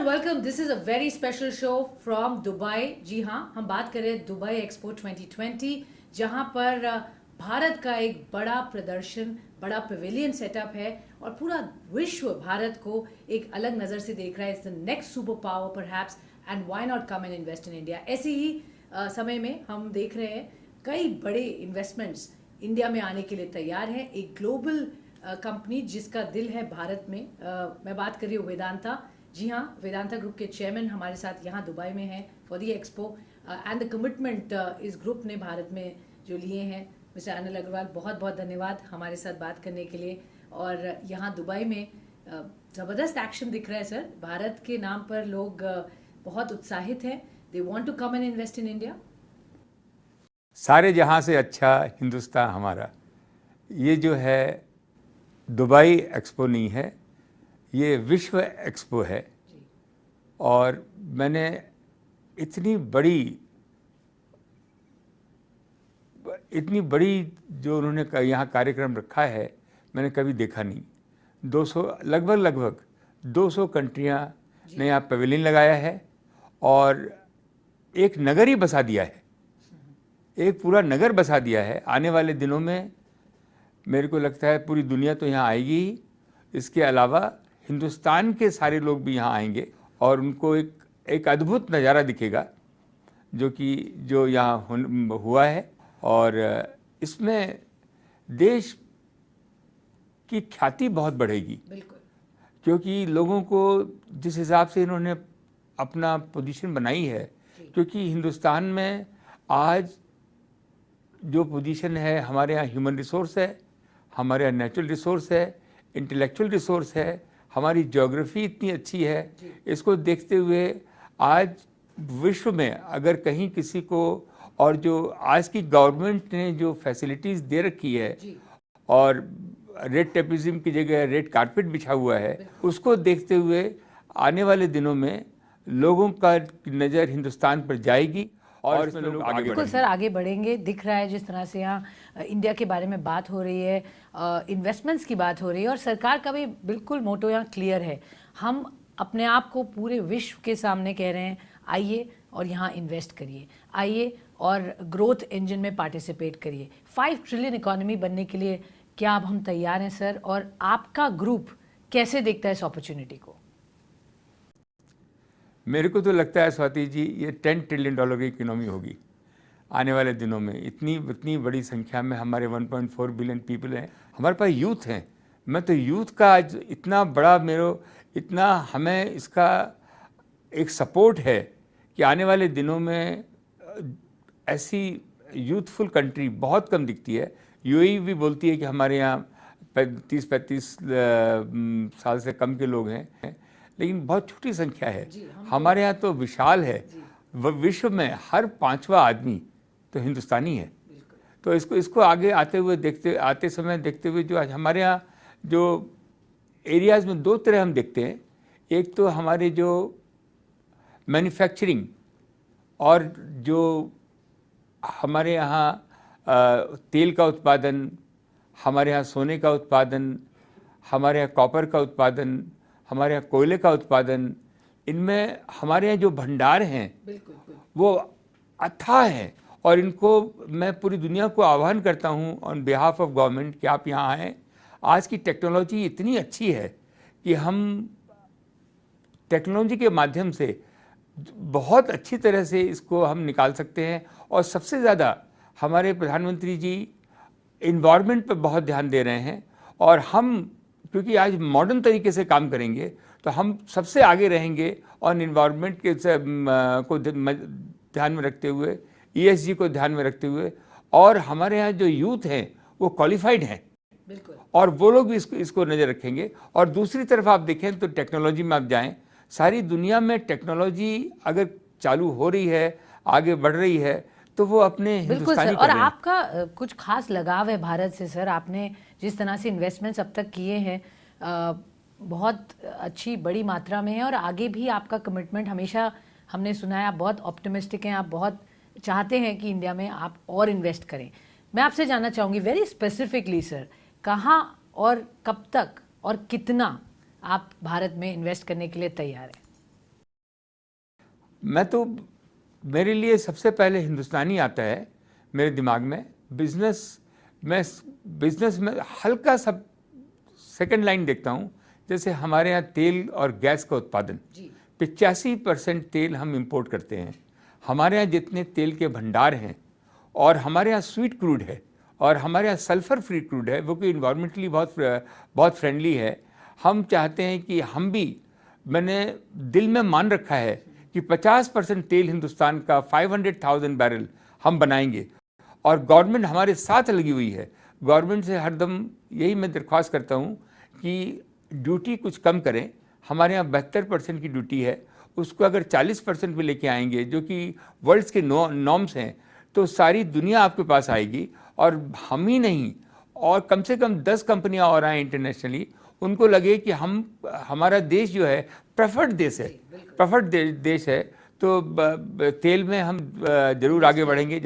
Welcome. This is a very special show from Dubai. जी हाँ, हम बात कर रहे हैं दुबई एक्सपो 2020, जहाँ पर भारत का एक बड़ा प्रदर्शन, बड़ा पवेलियन सेटअप है और पूरा विश्व भारत को एक अलग नज़र से देख रहा है। It's the next super power perhaps, and why not come and invest in India. ऐसे ही समय में हम देख रहे हैं कई बड़े इन्वेस्टमेंट्स इंडिया में आने के लिए तैयार हैं। एक ग्लोबल कंपनी जिसका दिल है भारत में, मैं बात कर रही हूँ वेदांता। जी हाँ, वेदांता ग्रुप के चेयरमैन हमारे साथ यहाँ दुबई में हैं for the expo, and the commitment इस ग्रुप ने भारत में जो लिए हैं। मिस्टर अनिल अग्रवाल, बहुत बहुत धन्यवाद हमारे साथ बात करने के लिए। और यहाँ दुबई में ज़बरदस्त एक्शन दिख रहा है सर। भारत के नाम पर लोग बहुत उत्साहित हैं। They want to come and invest in India. सारे जहाँ से अच्छा हिंदुस्तान हमारा। ये जो है दुबई एक्सपो नहीं है, ये विश्व एक्सपो है। और मैंने इतनी बड़ी जो उन्होंने यहाँ कार्यक्रम रखा है, मैंने कभी देखा नहीं। 200 लगभग 200 कंट्रियाँ ने यहाँ पवेलियन लगाया है और एक नगर ही बसा दिया है, एक पूरा नगर बसा दिया है। आने वाले दिनों में मेरे को लगता है पूरी दुनिया तो यहाँ आएगी ही, इसके अलावा हिंदुस्तान के सारे लोग भी यहाँ आएंगे और उनको एक अद्भुत नज़ारा दिखेगा जो यहाँ हुआ है। और इसमें देश की ख्याति बहुत बढ़ेगी, क्योंकि लोगों को जिस हिसाब से इन्होंने अपना पोजीशन बनाई है, क्योंकि हिंदुस्तान में आज जो पोजीशन है, हमारे यहाँ ह्यूमन रिसोर्स है, हमारे यहाँ नेचुरल रिसोर्स है, इंटेलेक्चुअल रिसोर्स है, हमारी ज्योग्राफी इतनी अच्छी है। इसको देखते हुए आज विश्व में अगर कहीं किसी को, और जो आज की गवर्नमेंट ने जो फैसिलिटीज़ दे रखी है और रेड टेपिज्म की जगह रेड कारपेट बिछा हुआ है, उसको देखते हुए आने वाले दिनों में लोगों का नज़र हिंदुस्तान पर जाएगी और इसमें लोग आगे बिल्कुल सर आगे बढ़ेंगे। दिख रहा है जिस तरह से यहाँ इंडिया के बारे में बात हो रही है, इन्वेस्टमेंट्स की बात हो रही है, और सरकार का भी बिल्कुल मोटो यहाँ क्लियर है। हम अपने आप को पूरे विश्व के सामने कह रहे हैं, आइए और यहाँ इन्वेस्ट करिए, आइए और ग्रोथ इंजन में पार्टिसिपेट करिए। 5 ट्रिलियन इकोनॉमी बनने के लिए क्या अब हम तैयार हैं सर? और आपका ग्रुप कैसे देखता है इस अपॉर्चुनिटी को? मेरे को तो लगता है स्वाति जी, ये $10 ट्रिलियन की इकोनॉमी होगी आने वाले दिनों में। इतनी बड़ी संख्या में हमारे 1.4 बिलियन पीपल हैं, हमारे पास यूथ हैं। मैं तो यूथ का आज इतना हमें इसका एक सपोर्ट है कि आने वाले दिनों में ऐसी यूथफुल कंट्री बहुत कम दिखती है। यूएई भी बोलती है कि हमारे यहाँ 30-35 साल से कम के लोग हैं, लेकिन बहुत छोटी संख्या है। हमारे यहाँ तो विशाल है। विश्व में हर 5वां आदमी तो हिंदुस्तानी है। तो इसको आगे आते समय देखते हुए जो आज हमारे यहाँ जो एरियाज़ में 2 तरह हम देखते हैं। एक तो हमारे जो मैन्युफैक्चरिंग और जो हमारे यहाँ तेल का उत्पादन, हमारे यहाँ सोने का उत्पादन, हमारे यहाँ कॉपर का उत्पादन, हमारे यहाँ कोयले का उत्पादन, इनमें हमारे यहाँ जो भंडार हैं वो अथाह हैं। और इनको मैं पूरी दुनिया को आह्वान करता हूँ ऑन बिहाफ ऑफ गवर्नमेंट कि आप यहाँ आएँ। आज की टेक्नोलॉजी इतनी अच्छी है कि हम टेक्नोलॉजी के माध्यम से बहुत अच्छी तरह से इसको हम निकाल सकते हैं। और सबसे ज़्यादा हमारे प्रधानमंत्री जी इन्वायरमेंट पर बहुत ध्यान दे रहे हैं, और हम क्योंकि आज मॉडर्न तरीके से काम करेंगे तो हम सबसे आगे रहेंगे। और इन्वायरमेंट के को ध्यान में रखते हुए, ESG को ध्यान में रखते हुए, और हमारे यहाँ जो यूथ हैं वो क्वालिफाइड हैं, और वो लोग भी इसको नज़र रखेंगे। और दूसरी तरफ आप देखें तो टेक्नोलॉजी में आप जाएं, सारी दुनिया में टेक्नोलॉजी अगर चालू हो रही है, आगे बढ़ रही है, तो वो अपने हिंदुस्तानी। और आपका कुछ खास लगाव है भारत से सर। आपने जिस तरह से इन्वेस्टमेंट्स अब तक किए हैं बहुत अच्छी बड़ी मात्रा में है, और आगे भी आपका कमिटमेंट हमेशा हमने सुना है। आप बहुत ऑप्टिमिस्टिक हैं, आप बहुत चाहते हैं कि इंडिया में आप और इन्वेस्ट करें। मैं आपसे जानना चाहूँगी वेरी स्पेसिफिकली सर, कहाँ और कब तक और कितना आप भारत में इन्वेस्ट करने के लिए तैयार हैं? मैं तो, मेरे लिए सबसे पहले हिंदुस्तानी आता है मेरे दिमाग में। बिजनेस में हल्का सा सेकंड लाइन देखता हूँ। जैसे हमारे यहाँ तेल और गैस का उत्पादन, 85% तेल हम इंपोर्ट करते हैं। हमारे यहाँ जितने तेल के भंडार हैं, और हमारे यहाँ स्वीट क्रूड है, और हमारे यहाँ सल्फर फ्री क्रूड है, वो कि इन्वायरमेंटली बहुत फ्रेंडली है। हम चाहते हैं कि हम भी, मैंने दिल में मान रखा है कि 50% तेल हिंदुस्तान का 500,000 बैरल हम बनाएंगे, और गवर्नमेंट हमारे साथ लगी हुई है। गवर्नमेंट से हरदम यही मैं दरख्वास्त करता हूँ कि ड्यूटी कुछ कम करें। हमारे यहाँ 72% की ड्यूटी है, उसको अगर 40% में लेके आएंगे, जो कि वर्ल्ड्स के नॉर्म्स हैं, तो सारी दुनिया आपके पास आएगी। और हम ही नहीं, और कम से कम 10 कंपनियां और आए इंटरनेशनली, उनको लगे कि हमारा देश जो है प्रेफर्ड देश है, देश है। तो तेल में हम जरूर आगे बढ़ेंगे।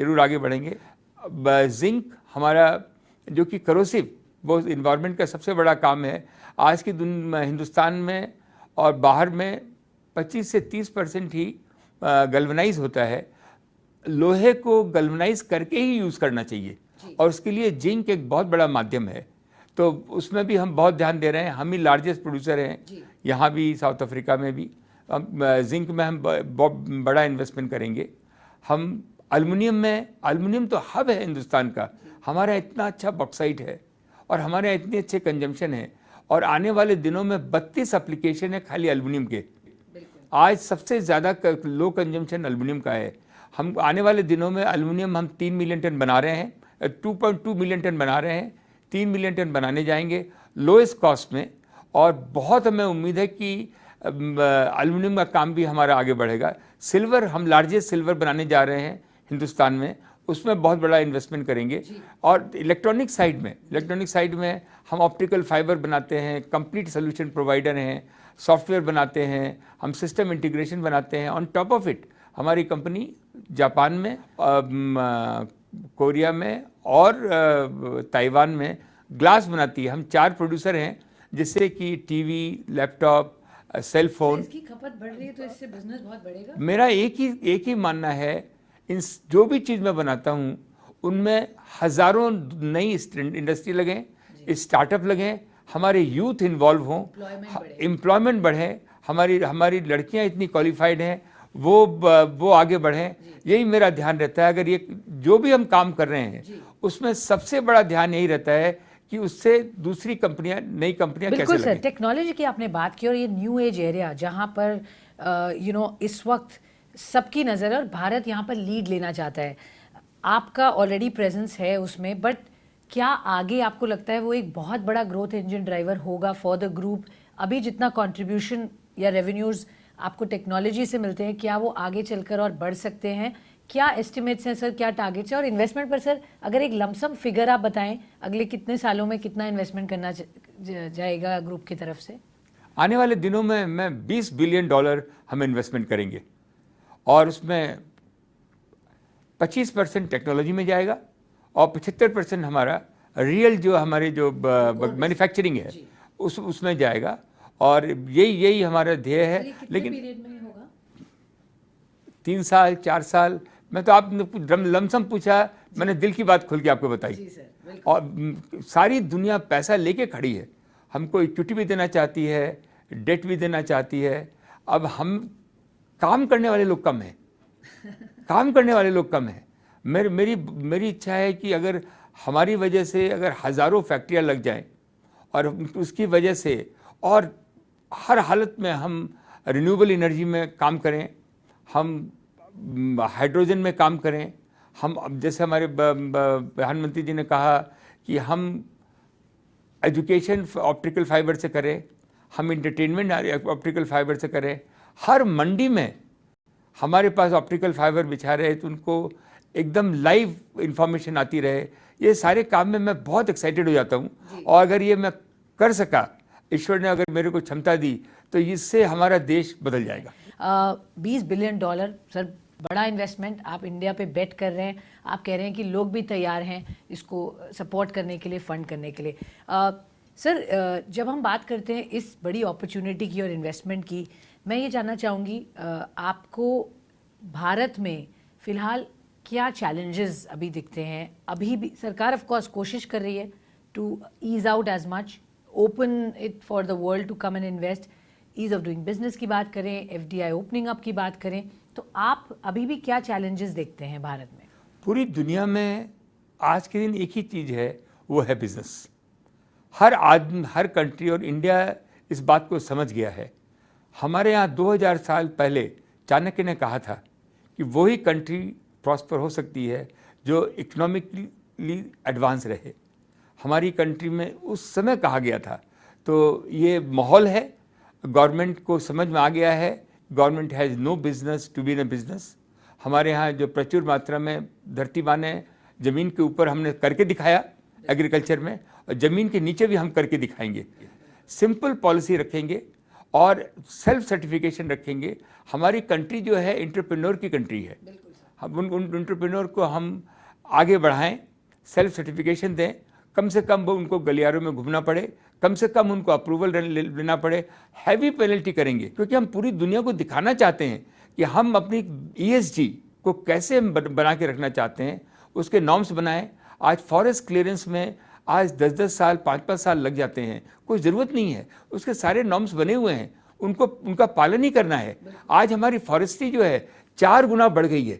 जिंक हमारा, जो कि करोसिव, वो इन्वायरमेंट का सबसे बड़ा काम है। आज की हिंदुस्तान में और बाहर में 25 से 30% ही गल्वनाइज होता है। लोहे को गल्वनाइज करके ही यूज़ करना चाहिए, और उसके लिए जिंक एक बहुत बड़ा माध्यम है। तो उसमें भी हम बहुत ध्यान दे रहे हैं। हम ही लार्जेस्ट प्रोड्यूसर हैं, यहाँ भी, साउथ अफ्रीका में भी। जिंक में हम बहुत बड़ा इन्वेस्टमेंट करेंगे। हम एल्युमिनियम तो हब है हिंदुस्तान का। हमारा इतना अच्छा बॉक्साइट है, और हमारे इतने अच्छे कंजम्पशन है, और आने वाले दिनों में 32 एप्लीकेशन है खाली एल्युमिनियम के। आज सबसे ज़्यादा लो कंजम्पशन एल्युमिनियम का है। हम आने वाले दिनों में एल्युमिनियम हम 3 मिलियन टन बना रहे हैं, 2.2 मिलियन टन बना रहे हैं, 3 मिलियन टन बनाने जाएंगे लोएस्ट कॉस्ट में। और बहुत हमें उम्मीद है कि एल्युमिनियम का काम भी हमारा आगे बढ़ेगा। सिल्वर, हम लार्जेस्ट सिल्वर बनाने जा रहे हैं हिंदुस्तान में, उसमें बहुत बड़ा इन्वेस्टमेंट करेंगे। और इलेक्ट्रॉनिक साइड में हम ऑप्टिकल फाइबर बनाते हैं, कंप्लीट सोल्यूशन प्रोवाइडर हैं, सॉफ्टवेयर बनाते हैं, हम सिस्टम इंटीग्रेशन बनाते हैं। ऑन टॉप ऑफ इट हमारी कंपनी जापान में, कोरिया में और ताइवान में ग्लास बनाती है। हम 4 प्रोड्यूसर हैं, जिससे कि टीवी, लैपटॉप, सेल फोन। इसकी खपत बढ़ रही है, तो इससे बिजनेस बहुत बढ़ेगा। मेरा एक ही मानना है, इन जो भी चीज़ मैं बनाता हूँ उनमें हज़ारों नई इंडस्ट्री लगें, स्टार्टअप लगें, हमारे यूथ इन्वॉल्व हों, एम्प्लॉयमेंट बढ़े, हमारी लड़कियाँ इतनी क्वालिफाइड हैं, वो आगे बढ़ें। यही मेरा ध्यान रहता है। अगर ये जो भी हम काम कर रहे हैं, उसमें सबसे बड़ा ध्यान यही रहता है कि उससे दूसरी कंपनियां, नई कंपनियां कैसे लगें। बिल्कुल सर, टेक्नोलॉजी की आपने बात की, और ये न्यू एज एरिया जहाँ पर इस वक्त सबकी नज़र है, और भारत यहाँ पर लीड लेना चाहता है। आपका ऑलरेडी प्रेजेंस है उसमें, बट क्या आगे आपको लगता है वो एक बहुत बड़ा ग्रोथ इंजन ड्राइवर होगा फॉर द ग्रुप? अभी जितना कंट्रीब्यूशन या रेवेन्यूज़ आपको टेक्नोलॉजी से मिलते हैं, क्या वो आगे चलकर और बढ़ सकते हैं? क्या एस्टिमेट्स हैं सर, क्या टारगेट्स हैं? और इन्वेस्टमेंट पर सर अगर एक लमसम फिगर आप बताएं, अगले कितने सालों में कितना इन्वेस्टमेंट करना जाएगा ग्रुप की तरफ से? आने वाले दिनों में मैं $20 बिलियन हम इन्वेस्टमेंट करेंगे, और उसमें 25% टेक्नोलॉजी में जाएगा, और 75% हमारा रियल जो हमारे जो मैन्युफैक्चरिंग है उसमें जाएगा। और यही हमारा ध्येय है। लेकिन 3 साल 4 साल, मैं तो, आपने लमसम पूछा, मैंने दिल की बात खुल के आपको बताई। और सारी दुनिया पैसा लेके खड़ी है, हमको इक्विटी भी देना चाहती है, डेट भी देना चाहती है। अब हम काम करने वाले लोग कम हैं। मेरी इच्छा है कि अगर हमारी वजह से अगर हज़ारों फैक्ट्रियां लग जाएं, और उसकी वजह से, और हर हालत में हम रिन्यूएबल एनर्जी में काम करें, हम हाइड्रोजन में काम करें, हम जैसे हमारे प्रधानमंत्री जी ने कहा कि हम एजुकेशन ऑप्टिकल फाइबर से करें, हम इंटरटेनमेंट ऑप्टिकल फाइबर से करें। हर मंडी में हमारे पास ऑप्टिकल फाइबर बिछा रहे, तो उनको एकदम लाइव इंफॉर्मेशन आती रहे। ये सारे काम में मैं बहुत एक्साइटेड हो जाता हूँ। और अगर ये मैं कर सका, ईश्वर ने अगर मेरे को क्षमता दी, तो इससे हमारा देश बदल जाएगा। $20 बिलियन सर, बड़ा इन्वेस्टमेंट। आप इंडिया पे बेट कर रहे हैं, आप कह रहे हैं कि लोग भी तैयार हैं इसको सपोर्ट करने के लिए, फंड करने के लिए। सर, जब हम बात करते हैं इस बड़ी अपॉर्चुनिटी की और इन्वेस्टमेंट की, मैं ये जानना चाहूँगी, आपको भारत में फिलहाल क्या चैलेंजेस अभी दिखते हैं? अभी भी सरकार ऑफ कोर्स कोशिश कर रही है to ease out as much, open it for the world to come and invest, ease of doing business की बात करें, एफडीआई ओपनिंग अप की बात करें, तो आप अभी भी क्या चैलेंजेस देखते हैं भारत में? पूरी दुनिया में आज के दिन एक ही चीज़ है, वो है बिजनेस। हर आदमी, हर कंट्री, और इंडिया इस बात को समझ गया है। हमारे यहाँ 2000 साल पहले चाणक्य ने कहा था कि वही कंट्री प्रॉस्पर हो सकती है जो इकोनॉमिकली एडवांस रहे। हमारी कंट्री में उस समय कहा गया था। तो ये माहौल है, गवर्नमेंट को समझ में आ गया है, government has no business to be in a business. हमारे यहाँ जो प्रचुर मात्रा में धरती माने ज़मीन के ऊपर हमने करके दिखाया एग्रीकल्चर में, और ज़मीन के नीचे भी हम करके दिखाएंगे। सिंपल पॉलिसी रखेंगे और सेल्फ सर्टिफिकेशन रखेंगे। हमारी कंट्री जो है एंटरप्रेन्योर की कंट्री है। हम उन एंटरप्रेन्योर को हम आगे बढ़ाएं, सेल्फ सर्टिफिकेशन दें, कम से कम वो उनको गलियारों में घूमना पड़े, कम से कम उनको अप्रूवल लेना पड़े। हैवी पेनल्टी करेंगे क्योंकि हम पूरी दुनिया को दिखाना चाहते हैं कि हम अपनी ESG को कैसे बना के रखना चाहते हैं। उसके नॉर्म्स बनाएं। आज फॉरेस्ट क्लियरेंस में आज 10-10 साल, 5-5 साल लग जाते हैं, कोई ज़रूरत नहीं है। उसके सारे नॉर्म्स बने हुए हैं, उनका पालन ही करना है। आज हमारी फॉरेस्ट्री जो है 4 गुना बढ़ गई है।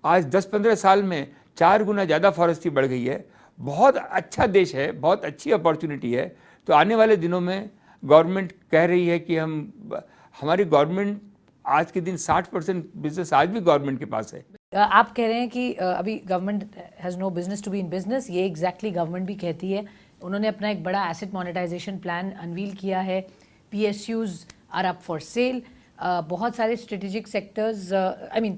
आज 10-15 साल में 4 गुना ज़्यादा फॉरेस्ट्री बढ़ गई है। बहुत अच्छा देश है, बहुत अच्छी अपॉर्चुनिटी है। तो आने वाले दिनों में गवर्नमेंट कह रही है कि हमारी गवर्नमेंट आज के दिन 60% बिजनेस आज भी गवर्नमेंट के पास है। आप कह रहे हैं कि अभी government has no business to be in business, ये एग्जैक्टली गवर्नमेंट भी कहती है। उन्होंने अपना एक बड़ा एसेट मोनेटाइजेशन प्लान अनवील किया है। PSUs are up for sale. बहुत सारे स्ट्रेटेजिक सेक्टर्स,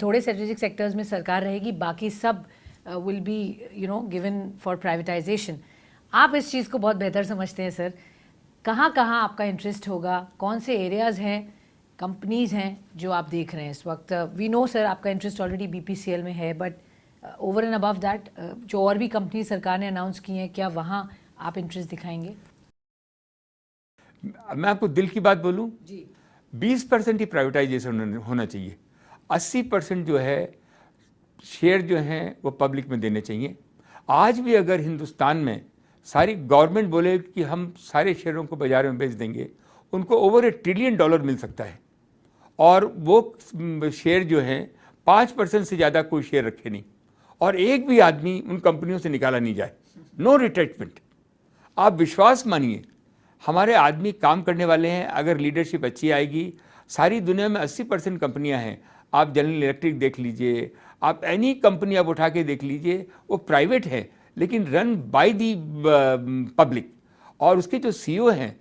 थोड़े स्ट्रेटेजिक सेक्टर्स में सरकार रहेगी, बाकी सब will be given for privatisation. आप इस चीज़ को बहुत बेहतर समझते हैं सर। कहाँ कहाँ आपका इंटरेस्ट होगा, कौन से एरियाज़ हैं, कंपनीज़ हैं जो आप देख रहे हैं इस वक्त? वी नो सर आपका इंटरेस्ट ऑलरेडी BPCL में है, but over and above that जो और भी कंपनी सरकार ने अनाउंस की हैं, क्या वहाँ आप इंटरेस्ट दिखाएंगे? मैं आपको दिल की बात बोलूं जी, 20% ही प्राइवेटाइजेशन होना चाहिए। 80% जो है शेयर जो हैं वो पब्लिक में देने चाहिए। आज भी अगर हिंदुस्तान में सारी गवर्नमेंट बोले कि हम सारे शेयरों को बाजार में बेच देंगे, उनको ओवर $1 ट्रिलियन मिल सकता है। और वो शेयर जो हैं 5% से ज़्यादा कोई शेयर रखे नहीं, और एक भी आदमी उन कंपनियों से निकाला नहीं जाए। No retrenchment. आप विश्वास मानिए, हमारे आदमी काम करने वाले हैं। अगर लीडरशिप अच्छी आएगी, सारी दुनिया में 80% कंपनियां हैं। आप जनरल इलेक्ट्रिक देख लीजिए, आप एनी कंपनी आप उठा के देख लीजिए, वो प्राइवेट है लेकिन रन बाय दी पब्लिक। और उसके जो CEO हैं,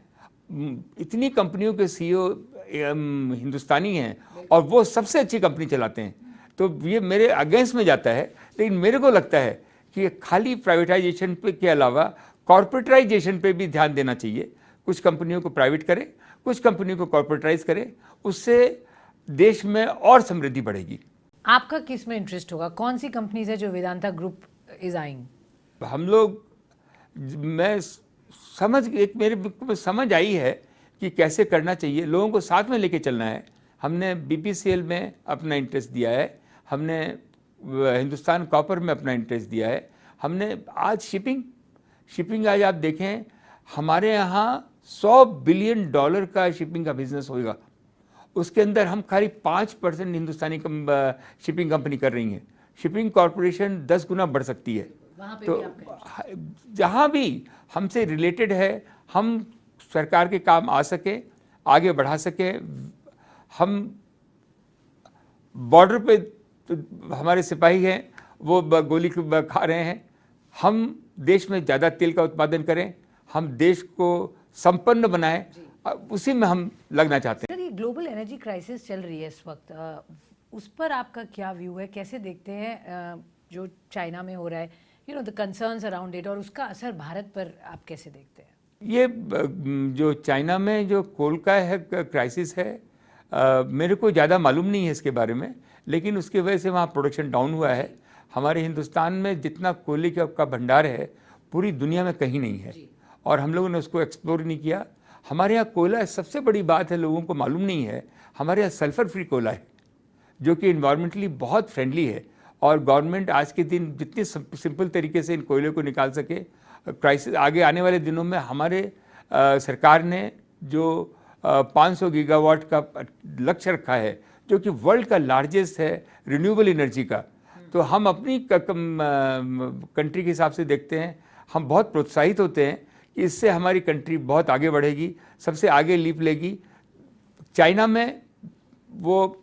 इतनी कंपनियों के CEO हिंदुस्तानी हैं, और वो सबसे अच्छी कंपनी चलाते हैं। तो ये मेरे अगेंस्ट में जाता है, लेकिन मेरे को लगता है कि खाली प्राइवेटाइजेशन पे के अलावा कॉर्पोरेटाइजेशन पे भी ध्यान देना चाहिए। कुछ कंपनियों को प्राइवेट करें, कुछ कंपनियों को कॉर्पोरेटाइज करें, उससे देश में और समृद्धि बढ़ेगी। आपका किस में इंटरेस्ट होगा? कौन सी कंपनीज है जो वेदांता ग्रुप इज आइंग? हम लोग, मैं मेरे समझ आई है कि कैसे करना चाहिए, लोगों को साथ में लेके चलना है। हमने BPCL में अपना इंटरेस्ट दिया है, हमने हिंदुस्तान कॉपर में अपना इंटरेस्ट दिया है, हमने आज शिपिंग आज आप देखें, हमारे यहाँ $100 बिलियन का शिपिंग का बिजनेस होगा। उसके अंदर हम खाली 5% हिंदुस्तानी शिपिंग कंपनी कर रही हैं। शिपिंग कॉरपोरेशन 10 गुना बढ़ सकती है। तो जहाँ भी हमसे रिलेटेड है, हम सरकार के काम आ सके, आगे बढ़ा सके। हम बॉर्डर पे तो हमारे सिपाही हैं, वो गोली खा रहे हैं। हम देश में ज़्यादा तेल का उत्पादन करें, हम देश को संपन्न बनाएं, उसी में हम लगना चाहते हैं। सर, ये ग्लोबल एनर्जी क्राइसिस चल रही है इस वक्त, उस पर आपका क्या व्यू है? कैसे देखते हैं जो चाइना में हो रहा है, द कंसर्न्स अराउंड इट, और उसका असर भारत पर आप कैसे देखते हैं? ये जो चाइना में जो कोल का है क्राइसिस है, मेरे को ज़्यादा मालूम नहीं है इसके बारे में, लेकिन उसकी वजह से वहाँ प्रोडक्शन डाउन हुआ है। हमारे हिंदुस्तान में जितना कोयले का भंडार है पूरी दुनिया में कहीं नहीं है, और हम लोगों ने उसको एक्सप्लोर नहीं किया। हमारे यहाँ कोयला सबसे बड़ी बात है, लोगों को मालूम नहीं है, हमारे यहाँ सल्फर फ्री कोयला है। जो कि इन्वायरमेंटली बहुत फ्रेंडली है। और गवर्नमेंट आज के दिन जितनी सिंपल तरीके से इन कोयले को निकाल सके, क्राइसिस आगे आने वाले दिनों में हमारे सरकार ने जो 500 गीगावाट का लक्ष्य रखा है, जो कि वर्ल्ड का लार्जेस्ट है रिन्यूएबल एनर्जी का, तो हम अपनी कंट्री के हिसाब से देखते हैं, हम बहुत प्रोत्साहित होते हैं कि इससे हमारी कंट्री बहुत आगे बढ़ेगी, सबसे आगे लीप लेगी। चाइना में वो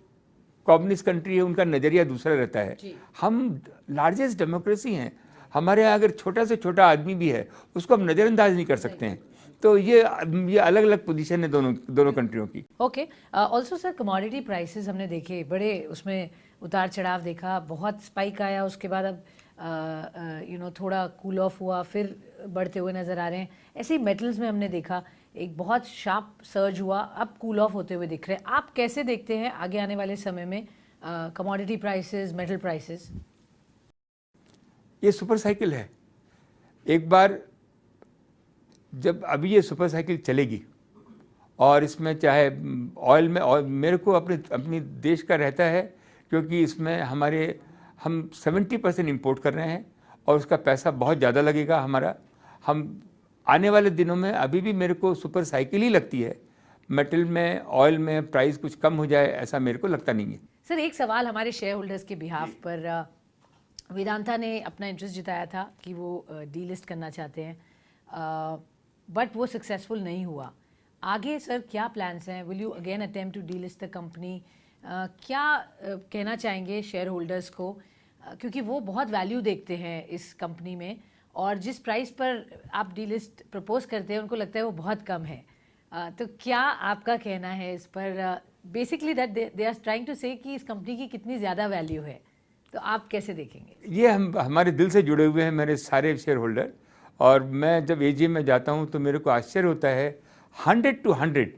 कम्युनिस्ट कंट्री है, उनका नज़रिया दूसरा रहता है। हम लार्जेस्ट डेमोक्रेसी हैं, हमारे यहाँ अगर छोटा से छोटा आदमी भी है उसको हम नज़रअंदाज नहीं कर सकते हैं। तो ये अलग अलग पोजीशन है दोनों कंट्रियों की। Okay, also sir commodity prices हमने देखे, बड़े उसमें उतार चढ़ाव देखा, बहुत स्पाइक आया, उसके बाद अब थोड़ा कूल ऑफ हुआ, फिर बढ़ते हुए नज़र आ रहे हैं। ऐसे ही मेटल्स में हमने देखा एक बहुत शार्प सर्ज हुआ, अब कूल ऑफ होते हुए दिख रहे हैं। आप कैसे देखते हैं आगे आने वाले समय में कमोडिटी प्राइसेस, मेटल प्राइसेस? ये सुपर साइकिल है। एक बार जब अभी ये सुपर साइकिल चलेगी और इसमें चाहे ऑयल में, और मेरे को अपनी देश का रहता है, क्योंकि इसमें हम 70% इंपोर्ट कर रहे हैं और उसका पैसा बहुत ज़्यादा लगेगा हमारा। हम आने वाले दिनों में, अभी भी मेरे को सुपर साइकिल ही लगती है। मेटल में, ऑयल में प्राइस कुछ कम हो जाए ऐसा मेरे को लगता नहीं है। सर एक सवाल हमारे शेयर होल्डर्स के बिहाफ पर, वेदांता ने अपना इंटरेस्ट जताया था कि वो डीलिस्ट करना चाहते हैं, बट वो सक्सेसफुल नहीं हुआ। आगे सर क्या प्लान्स हैं? Will you again attempt to delist the company? क्या कहना चाहेंगे शेयर होल्डर्स को, क्योंकि वो बहुत वैल्यू देखते हैं इस कंपनी में, और जिस प्राइस पर आप डीलिस्ट प्रपोज करते हैं उनको लगता है वो बहुत कम है। तो क्या आपका कहना है इस पर? Basically that they are trying to say कि इस कंपनी की कितनी ज़्यादा वैल्यू है, तो आप कैसे देखेंगे? ये हमारे दिल से जुड़े हुए हैं मेरे सारे शेयर होल्डर, और मैं जब एजीएम में जाता हूँ तो मेरे को आश्चर्य होता है, 100 to 100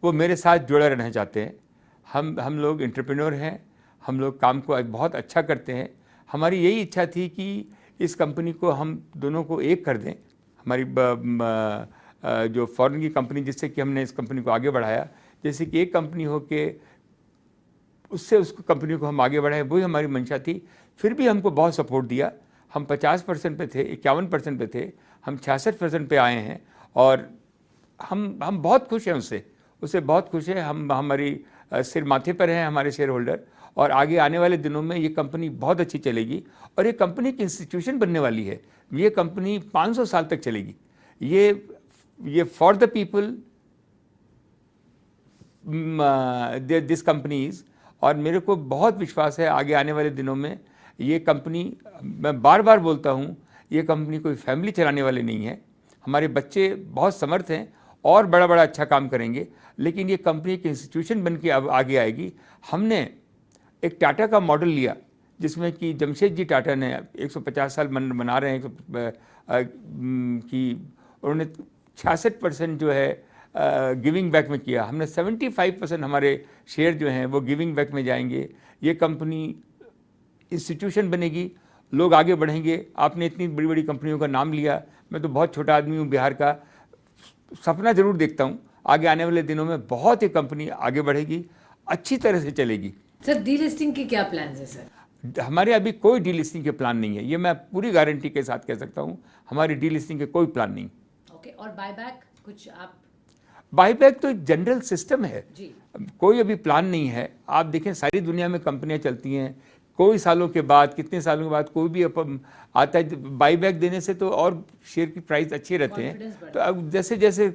वो मेरे साथ जुड़े रहना चाहते हैं। हम लोग एंटरप्रेन्योर हैं, हम लोग काम को बहुत अच्छा करते हैं। हमारी यही इच्छा थी कि इस कंपनी को हम दोनों को एक कर दें। हमारी जो फॉरेन की कंपनी जिससे कि हमने इस कंपनी को आगे बढ़ाया, जैसे कि एक कंपनी हो के उससे उस कंपनी को हम आगे बढ़ाएं, वही हमारी मंशा थी। फिर भी हमको बहुत सपोर्ट दिया। हम 50% पे थे, 51% पे थे, हम 66% पे आए हैं, और हम बहुत खुश हैं उससे बहुत खुश हैं। हमारी सिर माथे पर हैं हमारे शेयर होल्डर, और आगे आने वाले दिनों में ये कंपनी बहुत अच्छी चलेगी, और ये कंपनी की इंस्टीट्यूशन बनने वाली है। ये कंपनी 500 साल तक चलेगी। ये for the people this companies, और मेरे को बहुत विश्वास है आगे आने वाले दिनों में ये कंपनी, मैं बार बार बोलता हूँ, ये कंपनी कोई फैमिली चलाने वाले नहीं है। हमारे बच्चे बहुत समर्थ हैं और बड़ा अच्छा काम करेंगे, लेकिन ये कंपनी एक इंस्टीट्यूशन बन के अब आगे आएगी। हमने एक टाटा का मॉडल लिया, जिसमें कि जमशेद जी टाटा ने 150 साल मना रहे हैं कि उन्होंने 66% जो है गिविंग बैक में किया। हमने 75% हमारे शेयर जो हैं वो गिविंग बैक में जाएंगे। ये कंपनी इंस्टीट्यूशन बनेगी, लोग आगे बढ़ेंगे। आपने इतनी बड़ी बड़ी कंपनियों का नाम लिया, मैं तो बहुत छोटा आदमी हूँ बिहार का, सपना ज़रूर देखता हूँ आगे आने वाले दिनों में बहुत ही कंपनी आगे बढ़ेगी, अच्छी तरह से चलेगी। सर डीलिस्टिंग के क्या प्लान है सर? हमारे अभी कोई डीलिस्टिंग के प्लान नहीं है, ये मैं पूरी गारंटी के साथ कह सकता हूँ। हमारी डीलिस्टिंग के कोई प्लान नहीं। ओके, और बायबैक कुछ आप? बाईबैक तो एक जनरल सिस्टम है जी, कोई अभी प्लान नहीं है। आप देखें सारी दुनिया में कंपनियां चलती हैं, कोई सालों के बाद, कितने सालों के बाद कोई भी आता है बाईबैक देने से, तो और शेयर की प्राइस अच्छे रहते हैं। तो अब जैसे जैसे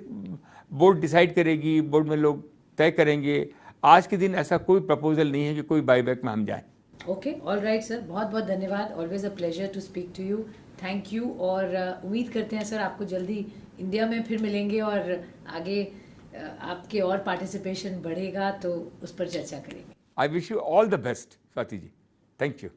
बोर्ड डिसाइड करेगी, बोर्ड में लोग तय करेंगे। आज के दिन ऐसा कोई प्रपोजल नहीं है कि कोई बाईबैक में हम जाएं। ओके, ऑल राइट सर, बहुत बहुत धन्यवाद। Always a pleasure to speak to you, thank you. और उम्मीद करते हैं सर आपको जल्दी इंडिया में फिर मिलेंगे, और आगे आपके और पार्टिसिपेशन बढ़ेगा तो उस पर चर्चा करेंगे। I wish you all the best Swati ji, thank you.